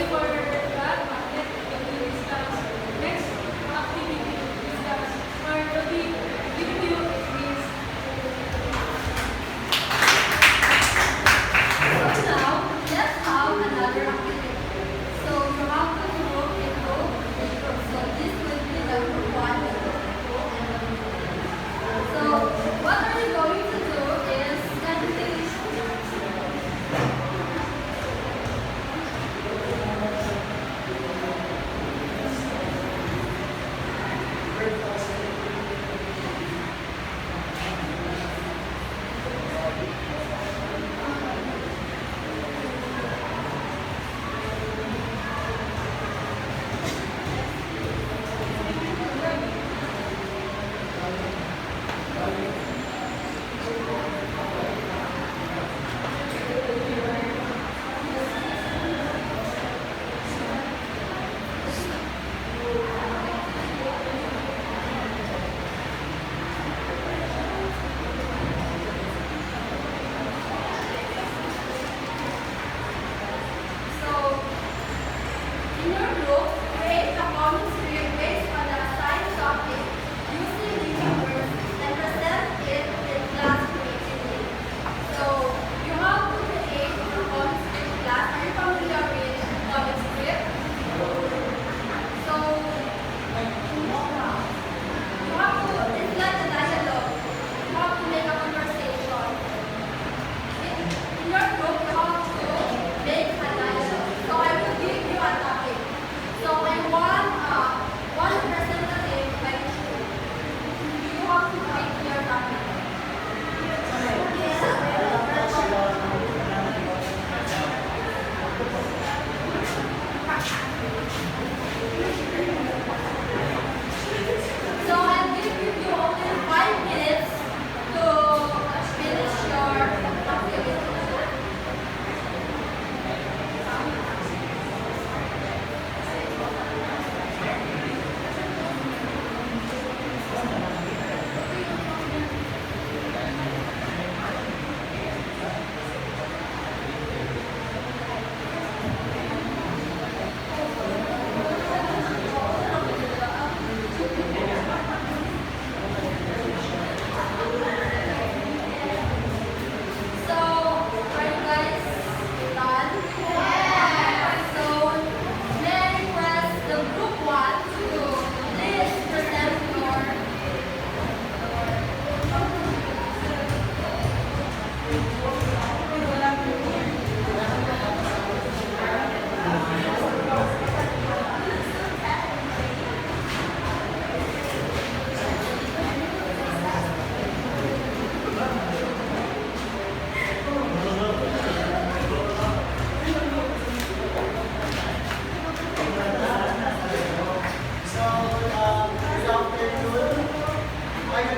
for that, next activity we discuss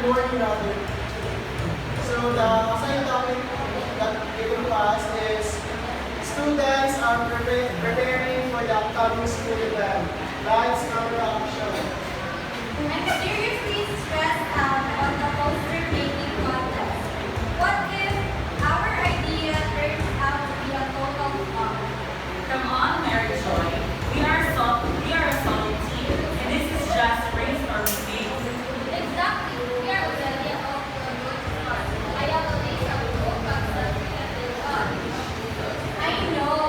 morning rather. So the assigned topic that we will pass is students are preparing for the upcoming school event. Lights, camera, action. I'm seriously stressed out on the poster making contest. What if our idea turns out to be a total flop? Come on, Mary Joy. We are a solid team, and this is just brainstorming phase. Exactly. We are already off to a good start. I have a list of cool concepts we can build on. I know,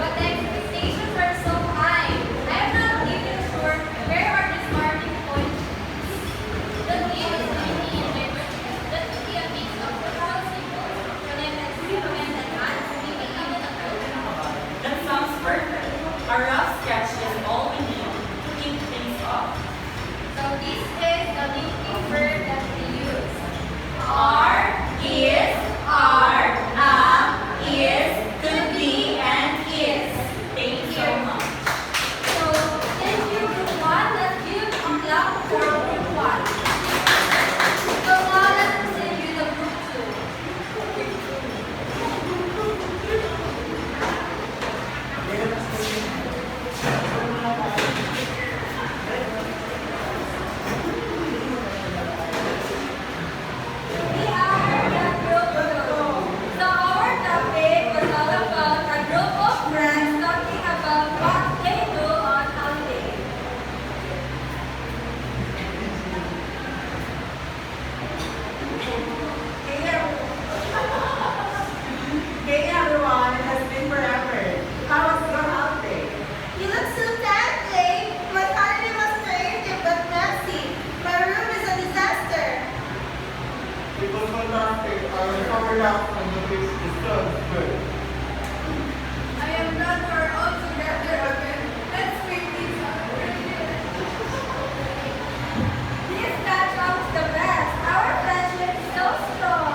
but the expectations are so high. I am not even sure where are the starting points. The game is mainly in my purchase. That could be a mix of total symbols, connected ads, maybe even a program. That sounds perfect. A rough sketch is all we need to kick things off. So this is the linking verb that we use. Are, is, are, am, is, could be, and is. Thank you so much. So in group 1, let's give a clap for group 1. So now let's proceed with the group 2. We are the group 2. So our topic was all about a group of friends talking about what they do on holiday. Hey everyone, it has been forever. How was your holiday? You look so tan, Jay. My holiday was creative but messy. My room is a disaster. It was fantastic. I was covered up and the place is still good. I am glad we're all together again. Let's make things up. This catch-up is the best. Our friendship is so strong.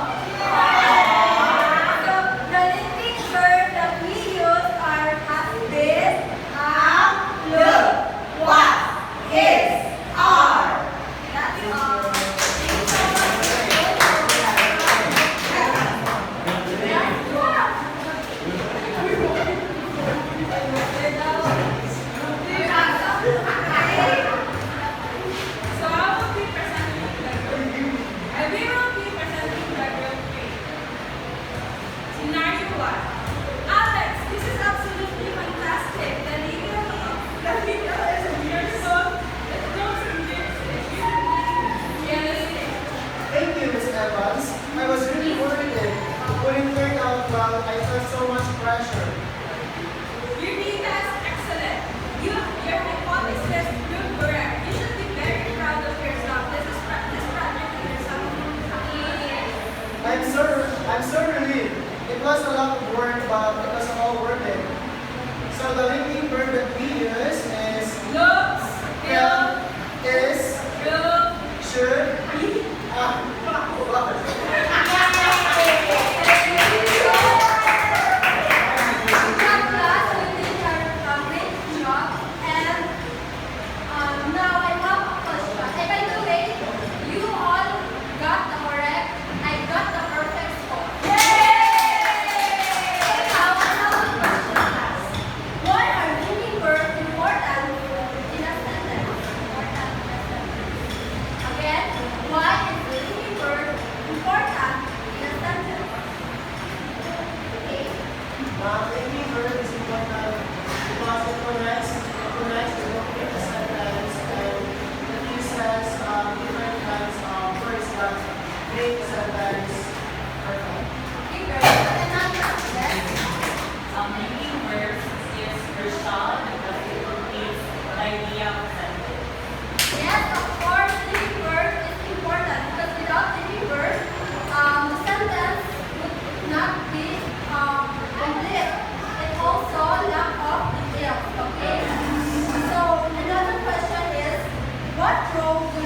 So the linking verb that we use are as this, am, look, was, is, are. That's all. Thanks so So I will be presenting the group. We will be presenting the group 3. Scenario 1. Alex, this is absolutely fantastic. The leader is beautiful. It goes in this. Realistic. Thank you, Ms. Evans. I was really worried it wouldn't turn out well. I felt so much pressure. Your data is excellent. Your hypothesis proved correct. You should be very proud of yourself. This project is something. I'm so relieved. It was a lot of work, but it was all worth it. So the linking verb that we use is Looks, feel, is, prove, should, Now I have a question. And by the way, you all got the correct. I got the perfect score. Now I have a question, class. Why are linking verbs important in a sentence? Again, why is the linking verb important in a sentence? Okay. linking verb is important because it connects the complete sentence and it uses different kinds of words that make the sentence perfect. Okay, very good. Another question. Linking verbs is crucial because it completes the idea of a sentence. Yes, of course, linking verb is important because without linking verb, the sentence would not be complete. It also lack of details. Okay. So another question is, what role do